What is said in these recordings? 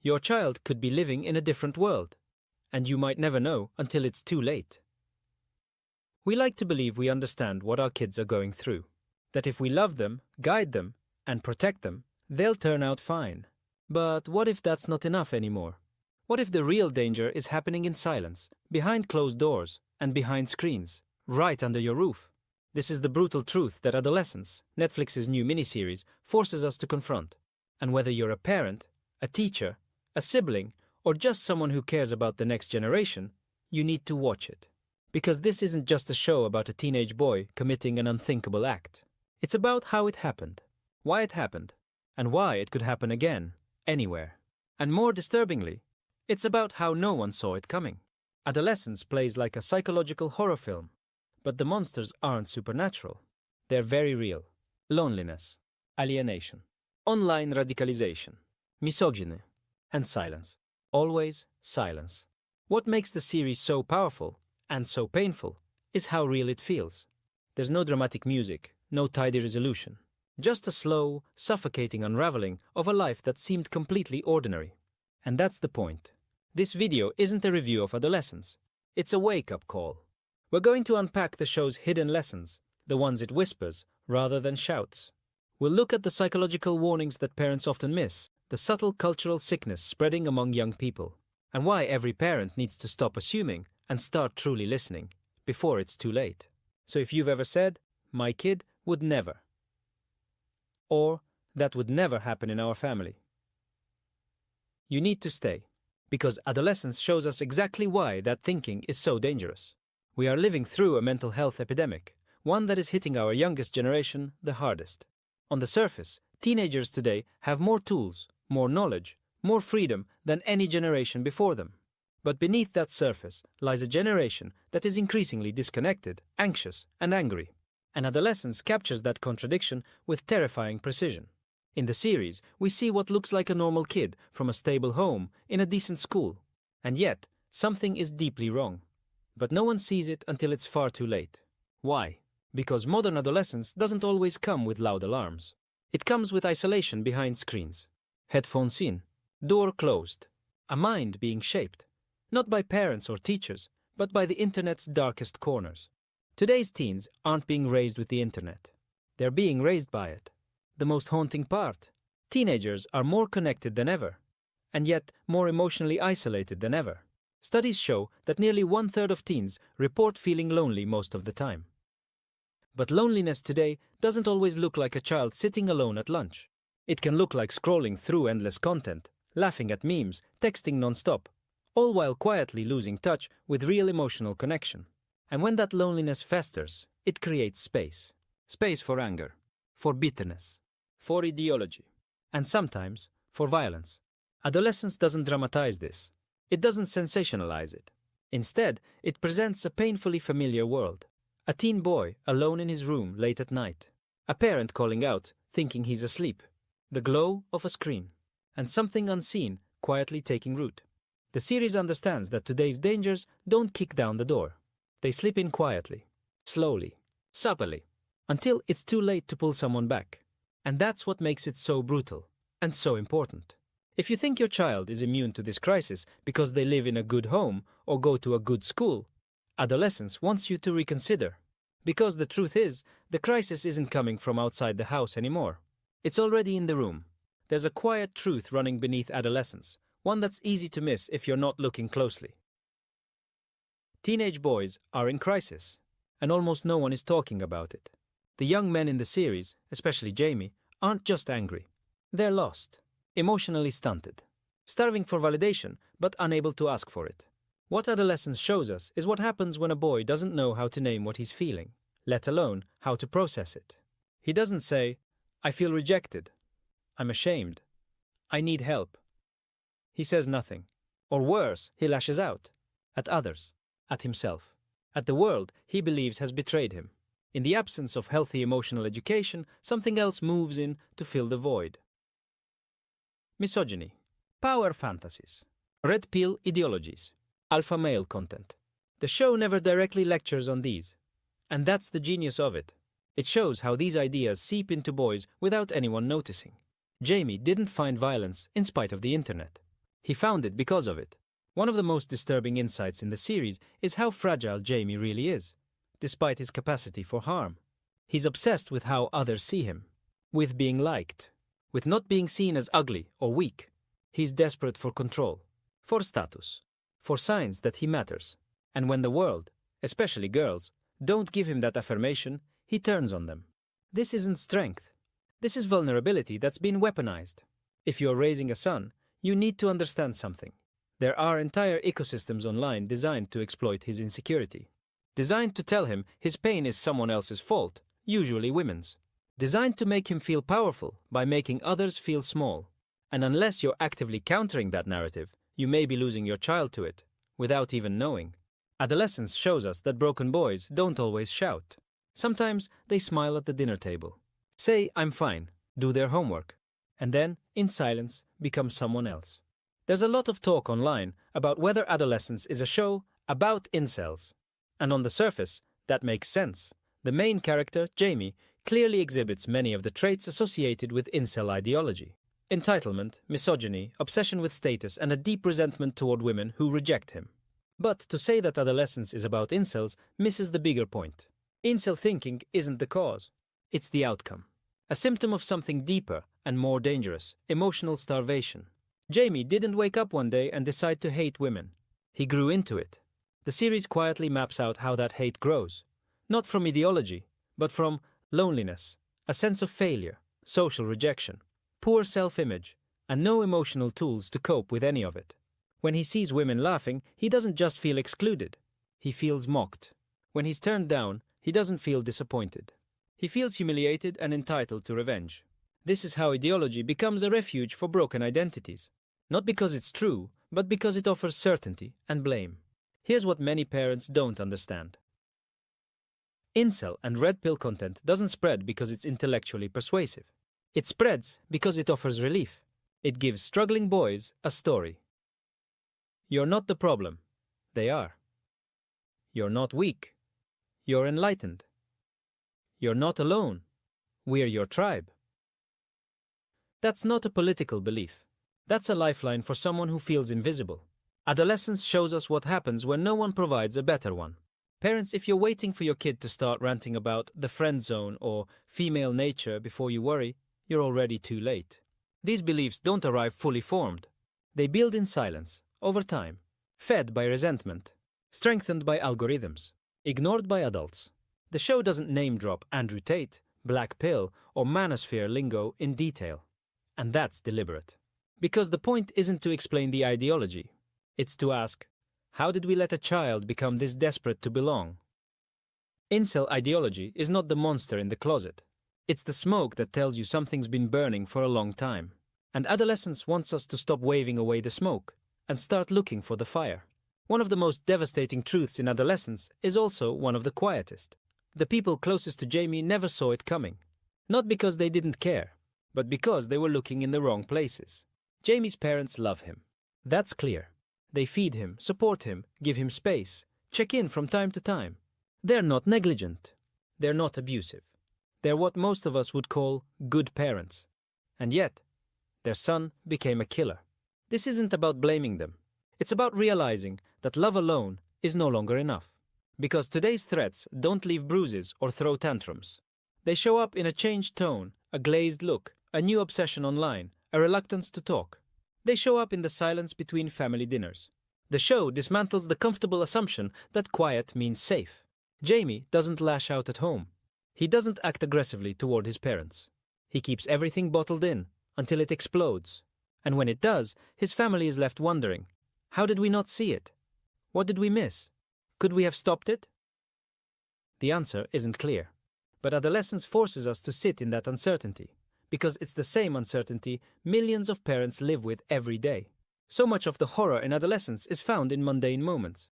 Your child could be living in a different world, and you might never know until it's too late. We like to believe we understand what our kids are going through, that if we love them, guide them, and protect them, they'll turn out fine. But what if that's not enough anymore? What if the real danger is happening in silence, behind closed doors, and behind screens, right under your roof? This is the brutal truth that Adolescence, Netflix's new miniseries, forces us to confront. And whether you're a parent, a teacher, a sibling, or just someone who cares about the next generation, you need to watch it. Because this isn't just a show about a teenage boy committing an unthinkable act. It's about how it happened, why it happened, and why it could happen again, anywhere. And more disturbingly, it's about how no one saw it coming. Adolescence plays like a psychological horror film, but the monsters aren't supernatural. They're very real. Loneliness, alienation, online radicalization, misogyny, and silence. Always silence. What makes the series so powerful and so painful is how real it feels. There's no dramatic music, no tidy resolution. Just a slow, suffocating unraveling of a life that seemed completely ordinary. And that's the point. This video isn't a review of Adolescence. It's a wake-up call. We're going to unpack the show's hidden lessons, the ones it whispers rather than shouts. We'll look at the psychological warnings that parents often miss, the subtle cultural sickness spreading among young people, and why every parent needs to stop assuming and start truly listening before it's too late. So if you've ever said, "My kid would never," or "That would never happen in our family," you need to stay, because Adolescence shows us exactly why that thinking is so dangerous. We are living through a mental health epidemic, one that is hitting our youngest generation the hardest. On the surface, teenagers today have more tools, more knowledge, more freedom than any generation before them. But beneath that surface lies a generation that is increasingly disconnected, anxious, and angry. And Adolescence captures that contradiction with terrifying precision. In the series, we see what looks like a normal kid from a stable home in a decent school. And yet, something is deeply wrong. But no one sees it until it's far too late. Why? Because modern adolescence doesn't always come with loud alarms. It comes with isolation behind screens. Headphones in, door closed. A mind being shaped, not by parents or teachers, but by the internet's darkest corners. Today's teens aren't being raised with the internet. They're being raised by it. The most haunting part: teenagers are more connected than ever, and yet more emotionally isolated than ever. Studies show that nearly 1/3 of teens report feeling lonely most of the time. But loneliness today doesn't always look like a child sitting alone at lunch. It can look like scrolling through endless content, laughing at memes, texting non-stop, all while quietly losing touch with real emotional connection. And when that loneliness festers, it creates space. Space for anger, for bitterness, for ideology, and sometimes for violence. Adolescence doesn't dramatize this. It doesn't sensationalize it. Instead, it presents a painfully familiar world. A teen boy alone in his room late at night. A parent calling out, thinking he's asleep. The glow of a screen. And something unseen quietly taking root. The series understands that today's dangers don't kick down the door. They slip in quietly, slowly, subtly, until it's too late to pull someone back. And that's what makes it so brutal and so important. If you think your child is immune to this crisis because they live in a good home or go to a good school, Adolescence wants you to reconsider. Because the truth is, the crisis isn't coming from outside the house anymore. It's already in the room. There's a quiet truth running beneath Adolescence, one that's easy to miss if you're not looking closely. Teenage boys are in crisis, and almost no one is talking about it. The young men in the series, especially Jamie, aren't just angry. They're lost, emotionally stunted, starving for validation but unable to ask for it. What Adolescence shows us is what happens when a boy doesn't know how to name what he's feeling, let alone how to process it. He doesn't say, "I feel rejected," "I'm ashamed," "I need help." He says nothing. Or worse, he lashes out. At others. At himself. At the world he believes has betrayed him. In the absence of healthy emotional education, something else moves in to fill the void. Misogyny. Power fantasies. Red pill ideologies. Alpha male content. The show never directly lectures on these. And that's the genius of it. It shows how these ideas seep into boys without anyone noticing. Jamie didn't find violence in spite of the internet. He found it because of it. One of the most disturbing insights in the series is how fragile Jamie really is, despite his capacity for harm. He's obsessed with how others see him, with being liked, with not being seen as ugly or weak. He's desperate for control, for status, for signs that he matters. And when the world, especially girls, don't give him that affirmation, he turns on them. This isn't strength. This is vulnerability that's been weaponized. If you're raising a son, you need to understand something. There are entire ecosystems online designed to exploit his insecurity. Designed to tell him his pain is someone else's fault, usually women's. Designed to make him feel powerful by making others feel small. And unless you're actively countering that narrative, you may be losing your child to it, without even knowing. Adolescence shows us that broken boys don't always shout. Sometimes they smile at the dinner table, say, "I'm fine," do their homework, and then, in silence, become someone else. There's a lot of talk online about whether Adolescence is a show about incels. And on the surface, that makes sense. The main character, Jamie, clearly exhibits many of the traits associated with incel ideology. Entitlement, misogyny, obsession with status, and a deep resentment toward women who reject him. But to say that Adolescence is about incels misses the bigger point. Incel thinking isn't the cause. It's the outcome. A symptom of something deeper and more dangerous, emotional starvation. Jamie didn't wake up one day and decide to hate women. He grew into it. The series quietly maps out how that hate grows. Not from ideology, but from loneliness, a sense of failure, social rejection, poor self-image, and no emotional tools to cope with any of it. When he sees women laughing, he doesn't just feel excluded. He feels mocked. When he's turned down, he doesn't feel disappointed. He feels humiliated and entitled to revenge. This is how ideology becomes a refuge for broken identities. Not because it's true, but because it offers certainty and blame. Here's what many parents don't understand. Incel and red pill content doesn't spread because it's intellectually persuasive. It spreads because it offers relief. It gives struggling boys a story. You're not the problem. They are. You're not weak. You're enlightened. You're not alone. We're your tribe. That's not a political belief. That's a lifeline for someone who feels invisible. Adolescence shows us what happens when no one provides a better one. Parents, if you're waiting for your kid to start ranting about the friend zone or female nature before you worry, you're already too late. These beliefs don't arrive fully formed. They build in silence, over time, fed by resentment, strengthened by algorithms, ignored by adults. The show doesn't name-drop Andrew Tate, black pill, or manosphere lingo in detail. And that's deliberate. Because the point isn't to explain the ideology. It's to ask, how did we let a child become this desperate to belong? Incel ideology is not the monster in the closet. It's the smoke that tells you something's been burning for a long time. And Adolescence wants us to stop waving away the smoke and start looking for the fire. One of the most devastating truths in Adolescence is also one of the quietest. The people closest to Jamie never saw it coming. Not because they didn't care, but because they were looking in the wrong places. Jamie's parents love him. That's clear. They feed him, support him, give him space, check in from time to time. They're not negligent. They're not abusive. They're what most of us would call good parents. And yet, their son became a killer. This isn't about blaming them. It's about realizing that love alone is no longer enough. Because today's threats don't leave bruises or throw tantrums. They show up in a changed tone, a glazed look, a new obsession online, a reluctance to talk. They show up in the silence between family dinners. The show dismantles the comfortable assumption that quiet means safe. Jamie doesn't lash out at home. He doesn't act aggressively toward his parents. He keeps everything bottled in until it explodes. And when it does, his family is left wondering, how did we not see it? What did we miss? Could we have stopped it? The answer isn't clear. But Adolescence forces us to sit in that uncertainty, because it's the same uncertainty millions of parents live with every day. So much of the horror in Adolescence is found in mundane moments.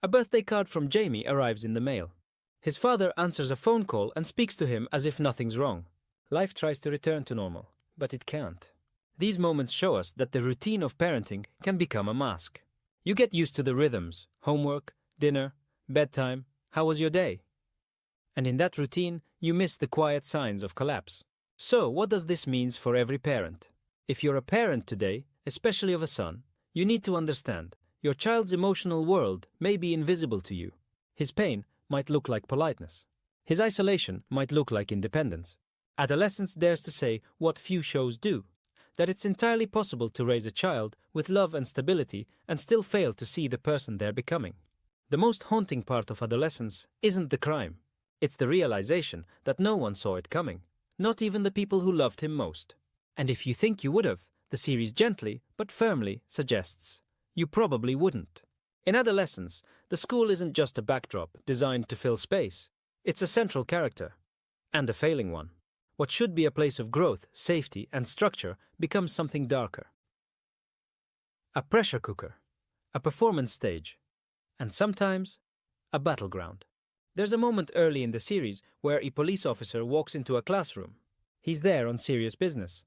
A birthday card from Jamie arrives in the mail. His father answers a phone call and speaks to him as if nothing's wrong. Life tries to return to normal, but it can't. These moments show us that the routine of parenting can become a mask. You get used to the rhythms, homework, dinner, bedtime, how was your day? And in that routine, you miss the quiet signs of collapse. So, what does this mean for every parent? If you're a parent today, especially of a son, you need to understand your child's emotional world may be invisible to you. His pain might look like politeness. His isolation might look like independence. Adolescence dares to say what few shows do, that it's entirely possible to raise a child with love and stability and still fail to see the person they're becoming. The most haunting part of adolescence isn't the crime. It's the realization that no one saw it coming, not even the people who loved him most. And if you think you would have, the series gently but firmly suggests you probably wouldn't. In adolescence, the school isn't just a backdrop designed to fill space. It's a central character, and a failing one. What should be a place of growth, safety, and structure becomes something darker. A pressure cooker, a performance stage, and sometimes a battleground. There's a moment early in the series where a police officer walks into a classroom. He's there on serious business,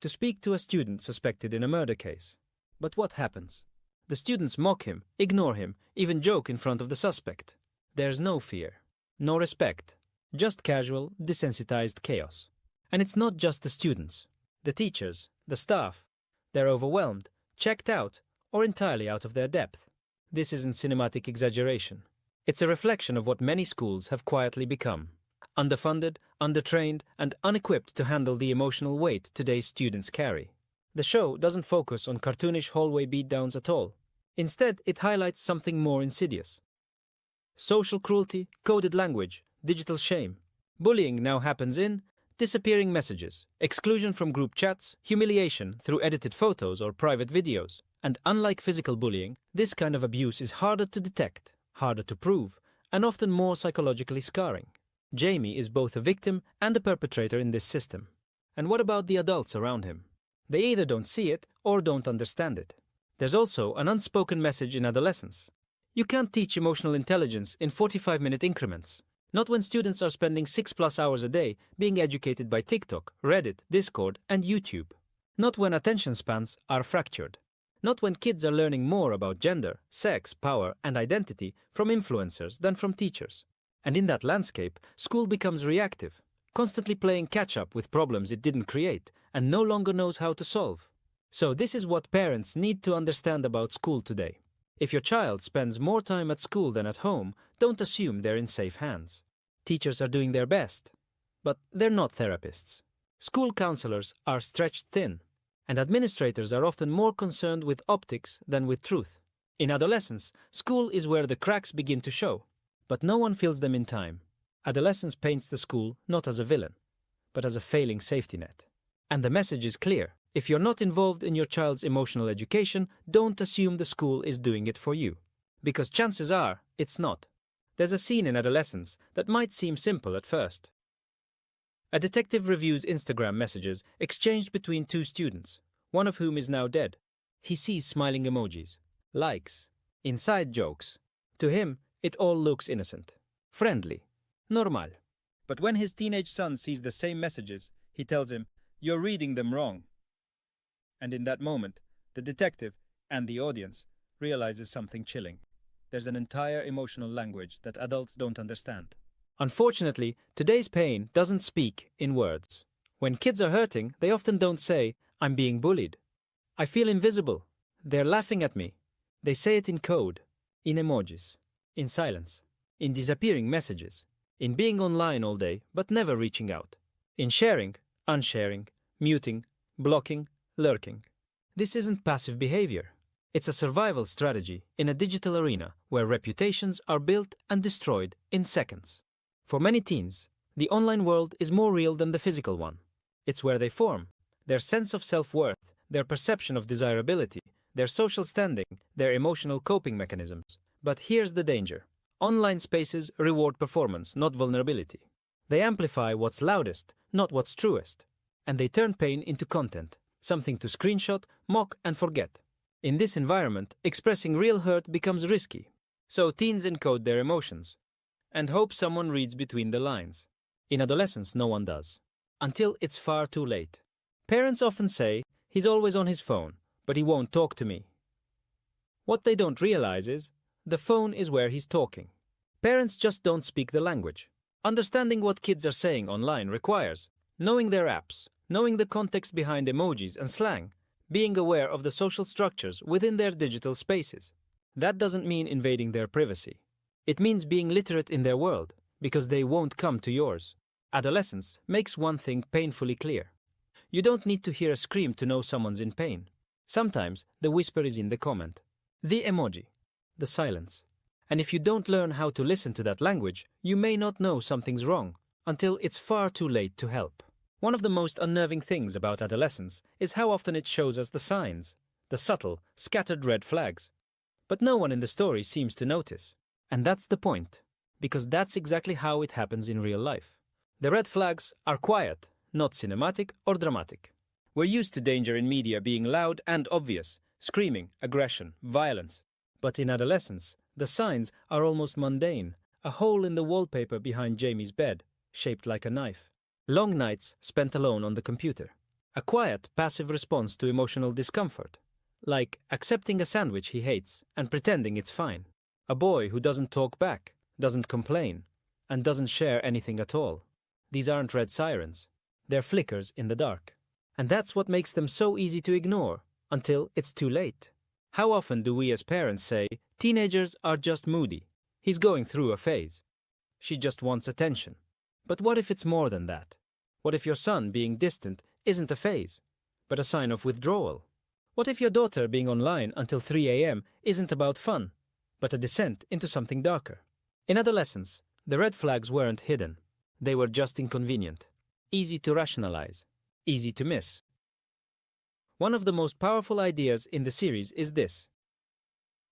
to speak to a student suspected in a murder case. But what happens? The students mock him, ignore him, even joke in front of the suspect. There's no fear, no respect, just casual, desensitized chaos. And it's not just the students. The teachers, the staff, they're overwhelmed, checked out, or entirely out of their depth. This isn't cinematic exaggeration. It's a reflection of what many schools have quietly become. Underfunded, undertrained, and unequipped to handle the emotional weight today's students carry. The show doesn't focus on cartoonish hallway beatdowns at all. Instead, it highlights something more insidious. Social cruelty, coded language, digital shame. Bullying now happens in disappearing messages, exclusion from group chats, humiliation through edited photos or private videos. And unlike physical bullying, this kind of abuse is harder to detect, harder to prove, and often more psychologically scarring. Jamie is both a victim and a perpetrator in this system. And what about the adults around him? They either don't see it or don't understand it. There's also an unspoken message in adolescence. You can't teach emotional intelligence in 45-minute increments. Not when students are spending 6+ hours a day being educated by TikTok, Reddit, Discord, and YouTube. Not when attention spans are fractured. Not when kids are learning more about gender, sex, power, and identity from influencers than from teachers. And in that landscape, school becomes reactive, constantly playing catch-up with problems it didn't create and no longer knows how to solve. So this is what parents need to understand about school today. If your child spends more time at school than at home, don't assume they're in safe hands. Teachers are doing their best, but they're not therapists. School counselors are stretched thin, and administrators are often more concerned with optics than with truth. In adolescence, school is where the cracks begin to show, but no one fills them in time. Adolescence paints the school not as a villain, but as a failing safety net. And the message is clear. If you're not involved in your child's emotional education, don't assume the school is doing it for you. Because chances are, it's not. There's a scene in Adolescence that might seem simple at first. A detective reviews Instagram messages exchanged between two students, one of whom is now dead. He sees smiling emojis, likes, inside jokes. To him, it all looks innocent, friendly, normal. But when his teenage son sees the same messages, he tells him, "You're reading them wrong." And in that moment, the detective and the audience realizes something chilling. There's an entire emotional language that adults don't understand. Unfortunately, today's pain doesn't speak in words. When kids are hurting, they often don't say, "I'm being bullied. I feel invisible. They're laughing at me." They say it in code, in emojis, in silence, in disappearing messages, in being online all day but never reaching out, in sharing, unsharing, muting, blocking, lurking. This isn't passive behavior. It's a survival strategy in a digital arena where reputations are built and destroyed in seconds. For many teens, the online world is more real than the physical one. It's where they form their sense of self-worth, their perception of desirability, their social standing, their emotional coping mechanisms. But here's the danger. Online spaces reward performance, not vulnerability. They amplify what's loudest, not what's truest. And they turn pain into content, something to screenshot, mock, and forget. In this environment, expressing real hurt becomes risky. So teens encode their emotions and hope someone reads between the lines. In adolescence, no one does. Until it's far too late. Parents often say, "He's always on his phone, but he won't talk to me." What they don't realize is, the phone is where he's talking. Parents just don't speak the language. Understanding what kids are saying online requires knowing their apps, knowing the context behind emojis and slang, being aware of the social structures within their digital spaces. That doesn't mean invading their privacy. It means being literate in their world, because they won't come to yours. Adolescence makes one thing painfully clear. You don't need to hear a scream to know someone's in pain. Sometimes the whisper is in the comment, the emoji, the silence. And if you don't learn how to listen to that language, you may not know something's wrong until it's far too late to help. One of the most unnerving things about adolescence is how often it shows us the signs, the subtle, scattered red flags. But no one in the story seems to notice. And that's the point, because that's exactly how it happens in real life. The red flags are quiet, not cinematic or dramatic. We're used to danger in media being loud and obvious, screaming, aggression, violence. But in adolescence, the signs are almost mundane, a hole in the wallpaper behind Jamie's bed, shaped like a knife. Long nights spent alone on the computer. A quiet, passive response to emotional discomfort, like accepting a sandwich he hates and pretending it's fine. A boy who doesn't talk back, doesn't complain, and doesn't share anything at all. These aren't red sirens. They're flickers in the dark. And that's what makes them so easy to ignore, until it's too late. How often do we as parents say, teenagers are just moody. He's going through a phase. She just wants attention. But what if it's more than that? What if your son being distant isn't a phase, but a sign of withdrawal? What if your daughter being online until 3 a.m. isn't about fun, but a descent into something darker? In adolescence, the red flags weren't hidden. They were just inconvenient, easy to rationalize, easy to miss. One of the most powerful ideas in the series is this.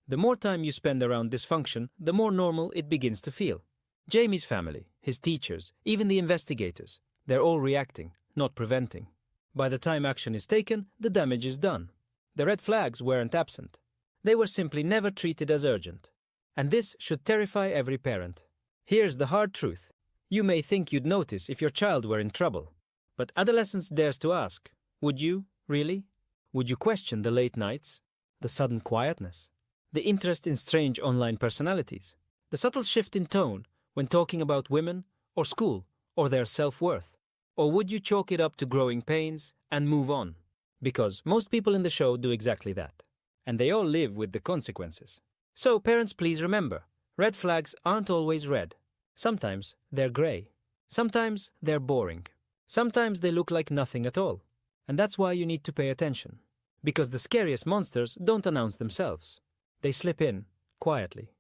The more time you spend around dysfunction, the more normal it begins to feel. Jamie's family, his teachers, even the investigators, they're all reacting, not preventing. By the time action is taken, the damage is done. The red flags weren't absent. They were simply never treated as urgent. And this should terrify every parent. Here's the hard truth. You may think you'd notice if your child were in trouble. But adolescence dares to ask, would you, really? Would you question the late nights, the sudden quietness, the interest in strange online personalities, the subtle shift in tone when talking about women or school or their self-worth? Or would you chalk it up to growing pains and move on? Because most people in the show do exactly that. And they all live with the consequences. So parents, please remember, red flags aren't always red. Sometimes they're gray. Sometimes they're boring. Sometimes they look like nothing at all. And that's why you need to pay attention. Because the scariest monsters don't announce themselves. They slip in, quietly,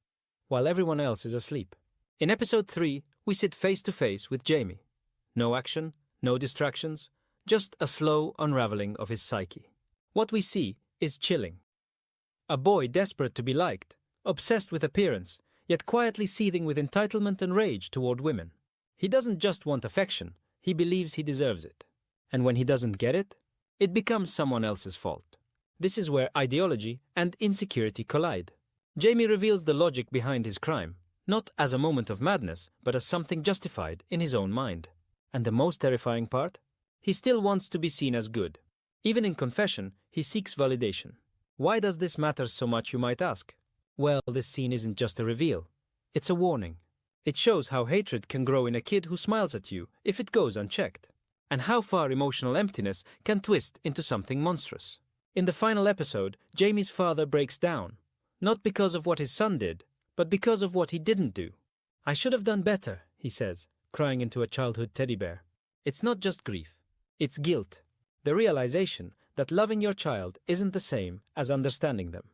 while everyone else is asleep. In episode 3, we sit face to face with Jamie. No action, no distractions, just a slow unraveling of his psyche. What we see is chilling. A boy desperate to be liked, obsessed with appearance, yet quietly seething with entitlement and rage toward women. He doesn't just want affection, he believes he deserves it. And when he doesn't get it, it becomes someone else's fault. This is where ideology and insecurity collide. Jamie reveals the logic behind his crime, not as a moment of madness, but as something justified in his own mind. And the most terrifying part? He still wants to be seen as good. Even in confession, he seeks validation. Why does this matter so much, you might ask? Well, this scene isn't just a reveal. It's a warning. It shows how hatred can grow in a kid who smiles at you if it goes unchecked. And how far emotional emptiness can twist into something monstrous. In the final episode, Jamie's father breaks down. Not because of what his son did, but because of what he didn't do. I should have done better, he says, crying into a childhood teddy bear. It's not just grief. It's guilt. The realization that loving your child isn't the same as understanding them.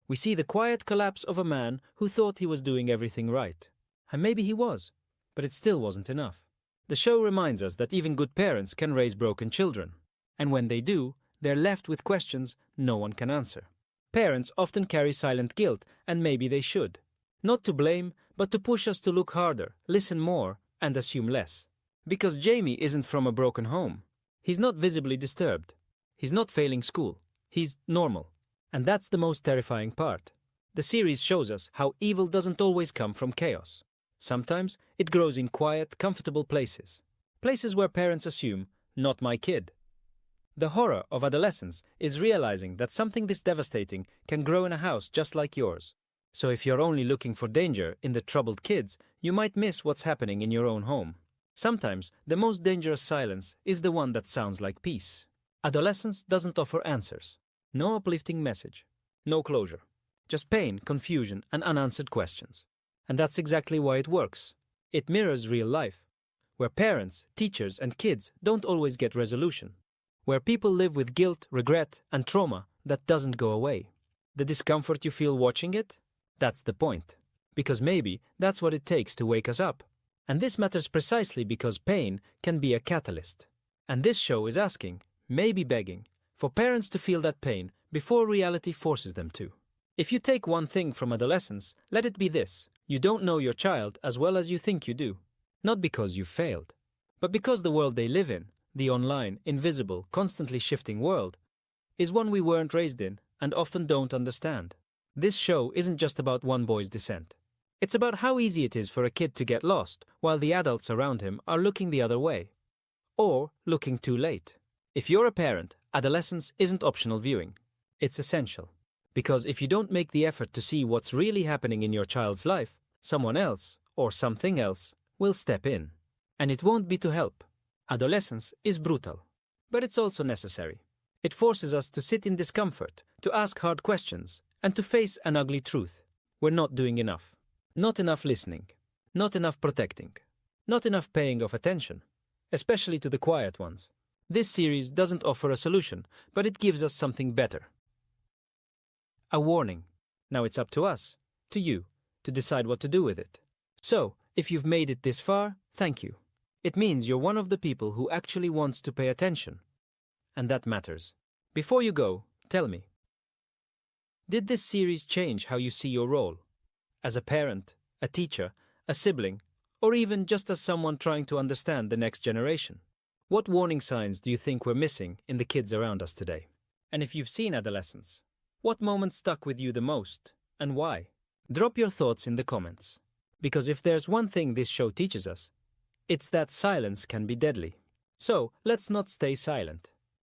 We see the quiet collapse of a man who thought he was doing everything right. And maybe he was, but it still wasn't enough. The show reminds us that even good parents can raise broken children. And when they do, they're left with questions no one can answer. Parents often carry silent guilt, and maybe they should. Not to blame, but to push us to look harder, listen more, and assume less. Because Jamie isn't from a broken home. He's not visibly disturbed. He's not failing school. He's normal. And that's the most terrifying part. The series shows us how evil doesn't always come from chaos. Sometimes it grows in quiet, comfortable places. Places where parents assume, not my kid. The horror of adolescence is realizing that something this devastating can grow in a house just like yours. So if you're only looking for danger in the troubled kids, you might miss what's happening in your own home. Sometimes the most dangerous silence is the one that sounds like peace. Adolescence doesn't offer answers. No uplifting message. No closure. Just pain, confusion, and unanswered questions. And that's exactly why it works. It mirrors real life, where parents, teachers, and kids don't always get resolution. Where people live with guilt, regret, and trauma that doesn't go away. The discomfort you feel watching it? That's the point. Because maybe that's what it takes to wake us up. And this matters precisely because pain can be a catalyst. And this show is asking, maybe begging, for parents to feel that pain before reality forces them to. If you take one thing from adolescence, let it be this. You don't know your child as well as you think you do. Not because you failed, but because the world they live in, the online, invisible, constantly shifting world, is one we weren't raised in and often don't understand. This show isn't just about one boy's descent. It's about how easy it is for a kid to get lost while the adults around him are looking the other way. Or looking too late. If you're a parent, Adolescence isn't optional viewing. It's essential. Because if you don't make the effort to see what's really happening in your child's life, someone else, or something else, will step in. And it won't be to help. Adolescence is brutal. But it's also necessary. It forces us to sit in discomfort, to ask hard questions, and to face an ugly truth. We're not doing enough. Not enough listening. Not enough protecting. Not enough paying of attention. Especially to the quiet ones. This series doesn't offer a solution, but it gives us something better. A warning. Now it's up to us, to you, to decide what to do with it. So, if you've made it this far, thank you. It means you're one of the people who actually wants to pay attention. And that matters. Before you go, tell me. Did this series change how you see your role? As a parent, a teacher, a sibling, or even just as someone trying to understand the next generation? What warning signs do you think we're missing in the kids around us today? And if you've seen Adolescence, what moment stuck with you the most, and why? Drop your thoughts in the comments. Because if there's one thing this show teaches us, it's that silence can be deadly. So, let's not stay silent.